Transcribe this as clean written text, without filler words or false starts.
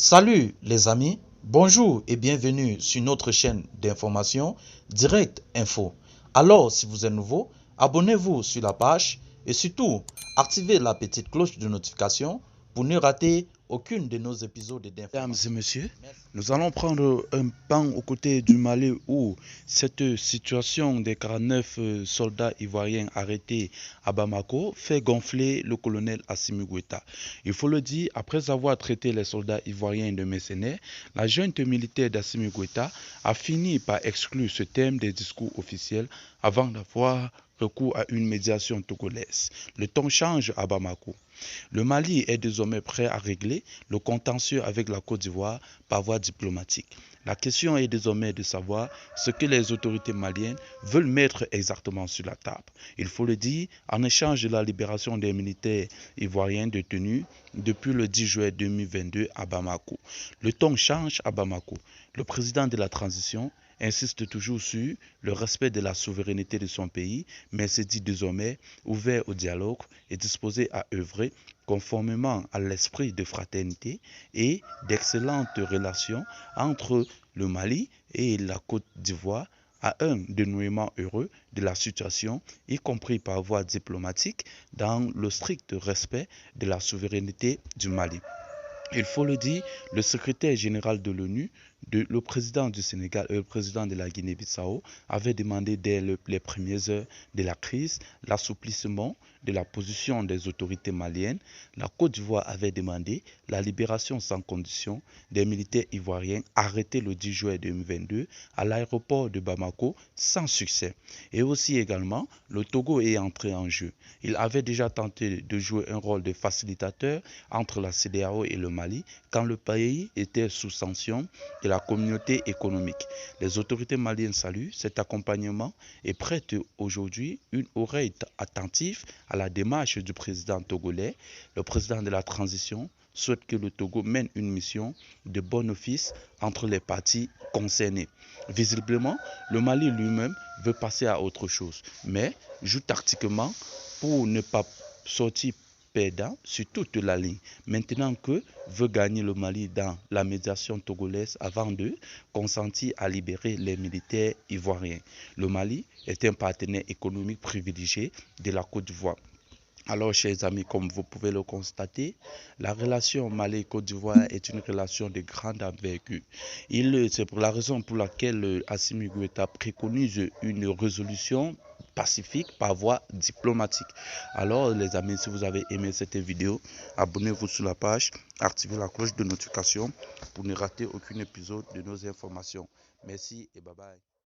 Salut les amis, bonjour et bienvenue sur notre chaîne d'information Direct Info. Alors si vous êtes nouveau, abonnez-vous sur la page et surtout activez la petite cloche de notification pour ne rater aucune de nos épisodes d'information. Mesdames et messieurs, nous allons prendre un pan aux côtés du Mali où cette situation des 49 soldats ivoiriens arrêtés à Bamako fait gonfler le colonel Assimi Goïta. Il faut le dire, après avoir traité les soldats ivoiriens de mercenaires, la junte militaire d'Assimi Goïta a fini par exclure ce thème des discours officiels avant d'avoir recours à une médiation togolaise. Le ton change à Bamako. Le Mali est désormais prêt à régler le contentieux avec la Côte d'Ivoire par voie diplomatique. La question est désormais de savoir ce que les autorités maliennes veulent mettre exactement sur la table. Il faut le dire, en échange de la libération des militaires ivoiriens détenus depuis le 10 juillet 2022 à Bamako. Le ton change à Bamako. Le président de la transition insiste toujours sur le respect de la souveraineté de son pays, mais se dit désormais ouvert au dialogue et disposé à œuvrer conformément à l'esprit de fraternité et d'excellentes relations entre le Mali et la Côte d'Ivoire à un dénouement heureux de la situation, y compris par voie diplomatique, dans le strict respect de la souveraineté du Mali. Il faut le dire, le secrétaire général de l'ONU, le président du Sénégal et le président de la Guinée-Bissau avaient demandé dès les premières heures de la crise l'assouplissement de la position des autorités maliennes. La Côte d'Ivoire avait demandé la libération sans condition des militaires ivoiriens arrêtés le 10 juillet 2022 à l'aéroport de Bamako sans succès. Et aussi également, le Togo est entré en jeu. Il avait déjà tenté de jouer un rôle de facilitateur entre la CEDEAO et le Mali quand le pays était sous sanction de la communauté économique. Les autorités maliennes saluent cet accompagnement et prêtent aujourd'hui une oreille attentive à la démarche du président togolais. Le président de la transition souhaite que le Togo mène une mission de bon office entre les parties concernées. Visiblement, le Mali lui-même veut passer à autre chose, mais joue tactiquement pour ne pas sortir perdant sur toute la ligne. Maintenant que veut gagner le Mali dans la médiation togolaise avant de consentir à libérer les militaires ivoiriens. Le Mali est un partenaire économique privilégié de la Côte d'Ivoire. Alors, chers amis, comme vous pouvez le constater, la relation Mali-Côte d'Ivoire est une relation de grande envergure. C'est pour la raison pour laquelle Assimi Goïta préconise une résolution pacifique par voie diplomatique. Alors, les amis, si vous avez aimé cette vidéo, abonnez-vous sur la page, activez la cloche de notification pour ne rater aucun épisode de nos informations. Merci et bye bye.